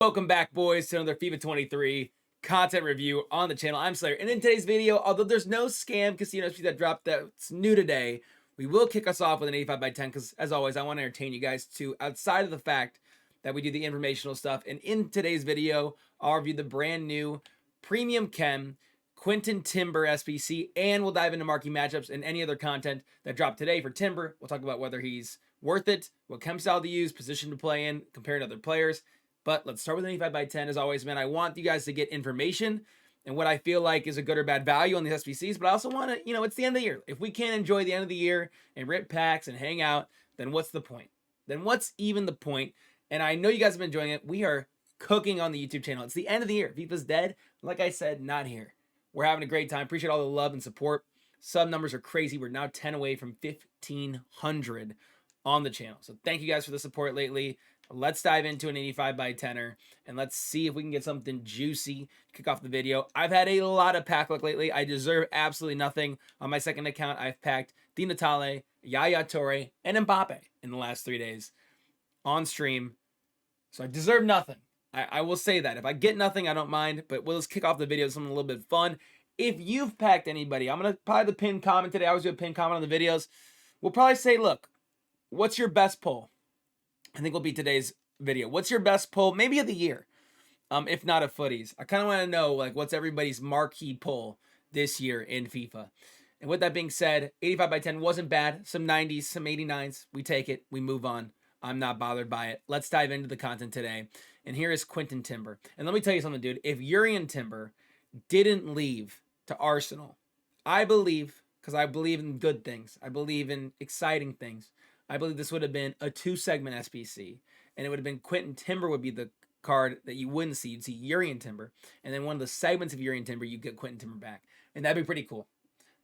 Welcome back, boys, to another FIFA 23 content review on the channel. I'm Slayer, and in today's video, although there's no scam casino SBC that dropped that's new today, we will kick us off with an 85 by 10 because, as always, I want to entertain you guys too, outside of the fact that we do the informational stuff. And in today's video, I'll review the brand new Premium Chem Quinten Timber SBC, and we'll dive into marquee matchups and any other content that dropped today for Timber. We'll talk about whether he's worth it, what chem style to use, position to play in, compared to other players. But let's start with an 85 by 10. As always, man, I want you guys to get information and what I feel like is a good or bad value on these SBCs. But I also want to, it's the end of the year. If we can't enjoy the end of the year and rip packs and hang out, then what's the point? Then what's even the point? And I know you guys have been enjoying it. We are cooking on the YouTube channel. It's the end of the year. FIFA's dead. Like I said, not here. We're having a great time. Appreciate all the love and support. Sub numbers are crazy. We're now 10 away from 1,500 on the channel. So thank you guys for the support lately. Let's dive into an 85 by 10er and let's see if we can get something juicy to kick off the video. I've had a lot of pack luck lately. I deserve absolutely nothing. On my second account, I've packed Di Natale, Yaya Toure, and Mbappe in the last 3 days on stream. So I deserve nothing. I will say that. If I get nothing, I don't mind. But we'll just kick off the video with something a little bit fun. If you've packed anybody, I'm going to probably the pinned comment today. I always do a pinned comment on the videos. We'll probably say, look, what's your best pull? I think will be today's video. What's your best pull, maybe of the year, if not of footies? I kind of want to know, like, what's everybody's marquee pull this year in FIFA. And with that being said, 85 by 10 wasn't bad. Some 90s, some 89s. We take it. We move on. I'm not bothered by it. Let's dive into the content today. And here is Quinten Timber. And let me tell you something, dude. If Urian Timber didn't leave to Arsenal, I believe, because I believe in good things. I believe in exciting things. I believe this would have been a 2-segment SBC, and it would have been Quinten Timber would be the card that you wouldn't see. You'd see Urian Timber, and then one of the segments of Urian Timber, you get Quinten Timber back, and that'd be pretty cool.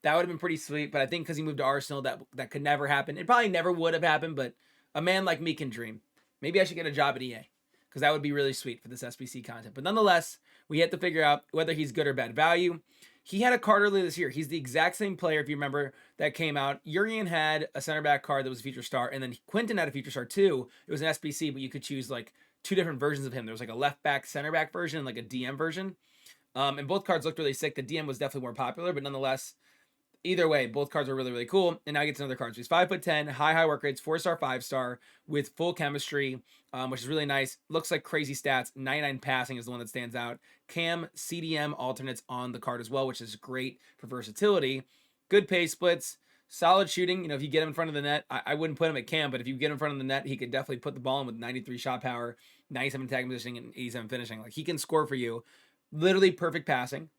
That would have been pretty sweet, but I think because he moved to Arsenal, that could never happen. It probably never would have happened, but a man like me can dream. Maybe I should get a job at EA, because that would be really sweet for this SBC content. But nonetheless, we have to figure out whether he's good or bad value. He had a card earlier this year. He's the exact same player, if you remember, that came out. Urian had a center back card that was a feature star, and then Quinten had a feature star too. It was an SBC, but you could choose like 2 different versions of him. There was like a left back, center back version, and like a DM version. And both cards looked really sick. The DM was definitely more popular, but nonetheless, either way, both cards were really, really cool. And now he gets another card. So he's 5'10", high work rates, 4-star, 5-star with full chemistry, which is really nice. Looks like crazy stats. 99 passing is the one that stands out. Cam, CDM alternates on the card as well, which is great for versatility. Good pace splits, solid shooting. If you get him in front of the net, I wouldn't put him at Cam, but if you get him in front of the net, he could definitely put the ball in with 93 shot power, 97 tag positioning, and 87 finishing. Like, he can score for you. Literally perfect passing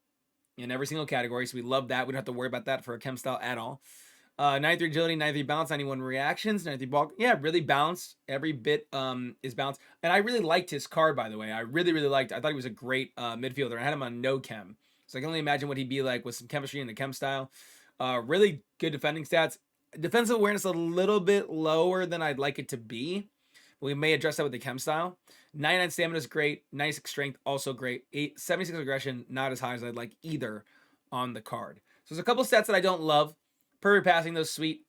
in every single category, so we love that. We don't have to worry about that for a chem style at all. 93 agility, 93 balance, 91 reactions, 93 ball. Yeah, really balanced. Every bit is balanced. And I really liked his card, by the way. I really, really liked it. I thought he was a great midfielder. I had him on no chem. So I can only imagine what he'd be like with some chemistry in the chem style. Really good defending stats. Defensive awareness a little bit lower than I'd like it to be. We may address that with the chem style. 99 stamina is great. Nice strength, also great. 76 aggression, not as high as I'd like either on the card. So there's a couple stats that I don't love. Perfect passing, though, sweet.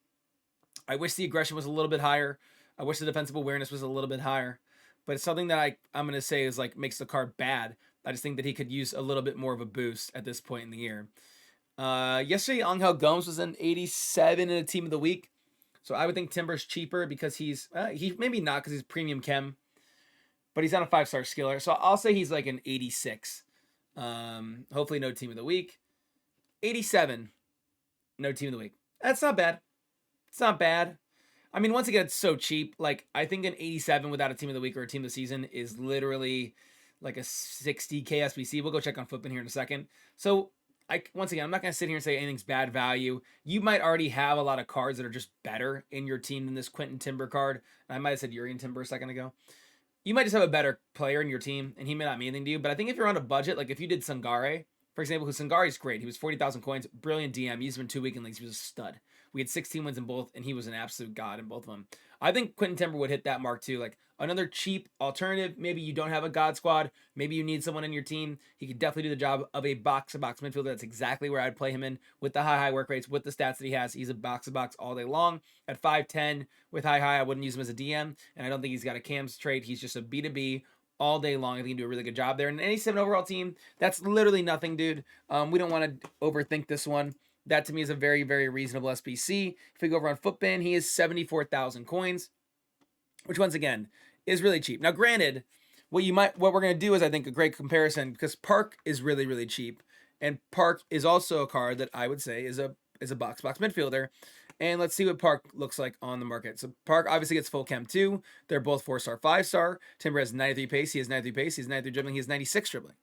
I wish the aggression was a little bit higher. I wish the defensive awareness was a little bit higher. But it's something that I'm going to say is like makes the card bad. I just think that he could use a little bit more of a boost at this point in the year. Yesterday, Angel Gomes was an 87 in a team of the week. So I would think Timber's cheaper because he maybe not because he's premium chem, but he's on a 5-star skiller. So I'll say he's like an 86. Hopefully no team of the week. 87, no team of the week. That's not bad. It's not bad. I mean, once again, it's so cheap. Like, I think an 87 without a team of the week or a team of the season is literally like a 60K SBC. We'll go check on Footbin here in a second. So once again, I'm not going to sit here and say anything's bad value. You might already have a lot of cards that are just better in your team than this Quinten Timber card. I might have said Urian Timber a second ago. You might just have a better player in your team, and he may not mean anything to you. But I think if you're on a budget, like if you did Sangare, for example, who Sangare's great. He was 40,000 coins, brilliant DM. Used him in 2 weekend leagues. He was a stud. We had 16 wins in both, and he was an absolute god in both of them. I think Quinten Timber would hit that mark too. Like another cheap alternative. Maybe you don't have a god squad. Maybe you need someone in your team. He could definitely do the job of a box-to-box midfielder. That's exactly where I'd play him in with the high work rates, with the stats that he has. He's a box-to-box all day long. At 5'10", with high, I wouldn't use him as a DM, and I don't think he's got a cams trait. He's just a B2B all day long. I think he can do a really good job there. And an 87 overall team, that's literally nothing, dude. We don't want to overthink this one. That to me is a very, very reasonable SBC. If we go over on Footbin, he is 74,000 coins, which once again is really cheap. Now, granted, what we're gonna do is I think a great comparison, because Park is really, really cheap, and Park is also a card that I would say is a box midfielder. And let's see what Park looks like on the market. So Park obviously gets full chem too. They're both 4-star, 5-star. Timber has 93 pace. He has 93 pace. He has 93 dribbling. He has 96 dribbling.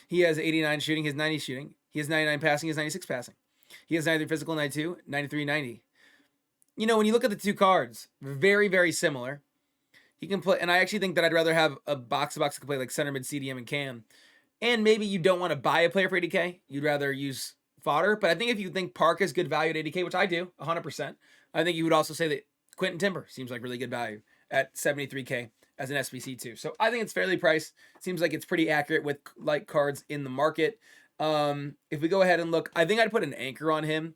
He has 89 shooting. He has 90 shooting. He has 99 passing. He has 96 passing. He has 93 physical, 92, 93, 90. You know, when you look at the two cards, very, very similar. He can play, and I actually think that I'd rather have a box-to-box that can play like center, mid, CDM, and cam. And maybe you don't want to buy a player for 80K. You'd rather use fodder. But I think if you think Park is good value at 80K, which I do, 100%, I think you would also say that Quinten Timber seems like really good value at 73K as an SBC too. So I think it's fairly priced. Seems like it's pretty accurate with like cards in the market. If we go ahead and look, I think I'd put an anchor on him.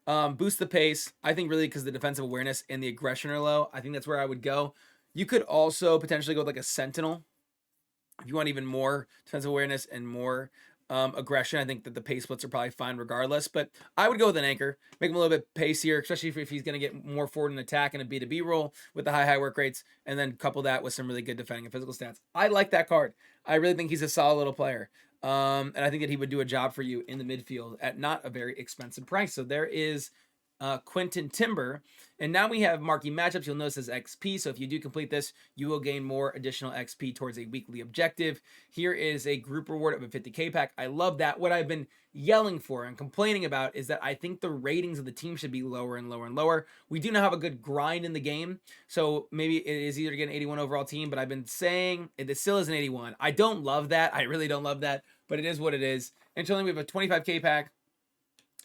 Boost the pace. I think really because the defensive awareness and the aggression are low. I think that's where I would go. You could also potentially go with like a sentinel if you want even more defensive awareness and more aggression. I think that the pace splits are probably fine regardless, but I would go with an anchor, make him a little bit pacier, especially if he's going to get more forward in attack and a B2B role with the high work rates, and then couple that with some really good defending and physical stats. I like that card. I really think he's a solid little player. And I think that he would do a job for you in the midfield at not a very expensive price. So there is Quinten Timber. And now we have Marquee Matchups. You'll notice as XP. So if you do complete this, you will gain more additional XP towards a weekly objective. Here is a group reward of a 50K pack. I love that. What I've been yelling for and complaining about is that I think the ratings of the team should be lower and lower and lower. We do now have a good grind in the game. So maybe it is either to get an 81 overall team, but I've been saying it still is an 81. I don't love that. I really don't love that, but it is what it is. And so we have a 25K pack,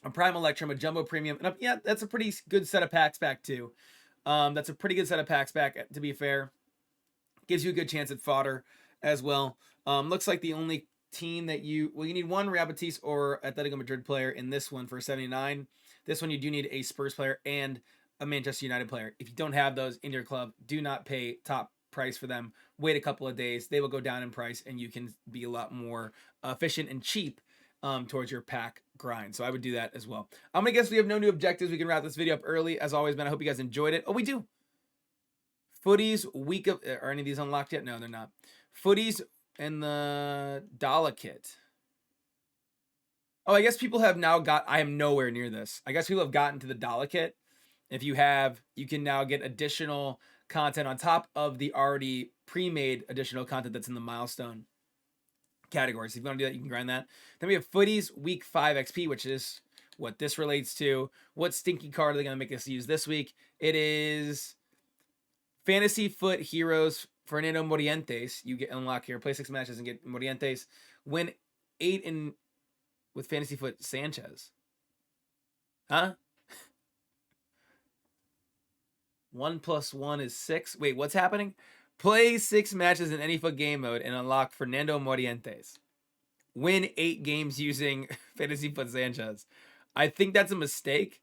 a Prime Electrum, a Jumbo Premium, and yeah, that's a pretty good set of packs back too. That's a pretty good set of packs back, to be fair. Gives you a good chance at fodder as well. Looks like the only team that you need one Real Betis or Atletico Madrid player in this one for 79. This one you do need a Spurs player and a Manchester United player. If you don't have those in your club, do not pay top price for them. Wait a couple of days. They will go down in price, and you can be a lot more efficient and cheap towards your pack grind. So I would do that as well. I'm gonna guess we have no new objectives. We can wrap this video up early as always, man. I hope you guys enjoyed it. Oh, we do. Footies week of, are any of these unlocked yet? No, they're not. Footies and the Dollar kit. Oh, I guess people have now got, I am nowhere near this. I guess people have gotten to the Dollar kit. If you have, you can now get additional content on top of the already pre-made additional content that's in the milestone categories. If you want to do that, you can grind that. Then we have Footies Week 5 XP, which is what this relates to. What stinky card are they going to make us use this week? It is Fantasy Foot Heroes Fernando Morientes. You get unlock here. Play 6 matches and get Morientes. Win 8 in with Fantasy Foot Sanchez. Huh? 1 + 1 is 6. Wait, what's happening? Play 6 matches in any foot game mode and unlock Fernando Morientes. Win 8 games using Fantasy Foot Sanchez. I think that's a mistake.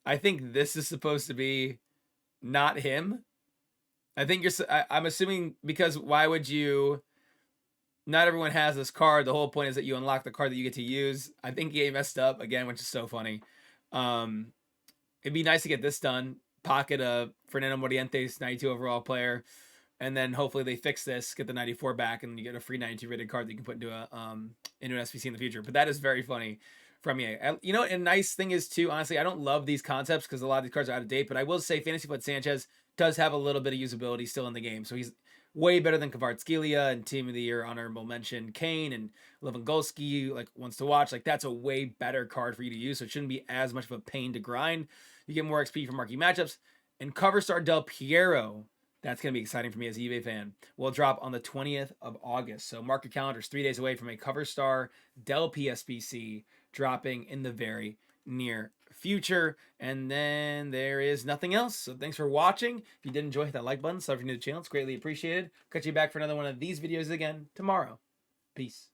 I think this is supposed to be not him. I think I'm assuming, because why would you? Not everyone has this card. The whole point is that you unlock the card that you get to use. I think he messed up again, which is so funny. It'd be nice to get this done. Pocket a Fernando Morientes 92 overall player. And then hopefully they fix this, get the 94 back, and you get a free 92 rated card that you can put into an SBC in the future. But that is very funny from me. You know, and nice thing is too, honestly, I don't love these concepts because a lot of these cards are out of date, but I will say Fantasy Foot Sanchez does have a little bit of usability still in the game. So he's way better than Kvaratskhelia and Team of the Year honorable mention Kane and Lewandowski, like, wants to watch. Like, that's a way better card for you to use, so it shouldn't be as much of a pain to grind. You get more XP from Marquee Matchups. And Cover Star Del Piero, that's going to be exciting for me as an eBay fan, will drop on the 20th of August. So mark your calendars, 3 days away from a Cover Star Del PSBC dropping in the very near future. And then there is nothing else. So thanks for watching. If you did enjoy, hit that like button. Subscribe if you're new to the channel. It's greatly appreciated. Catch you back for another one of these videos again tomorrow. Peace.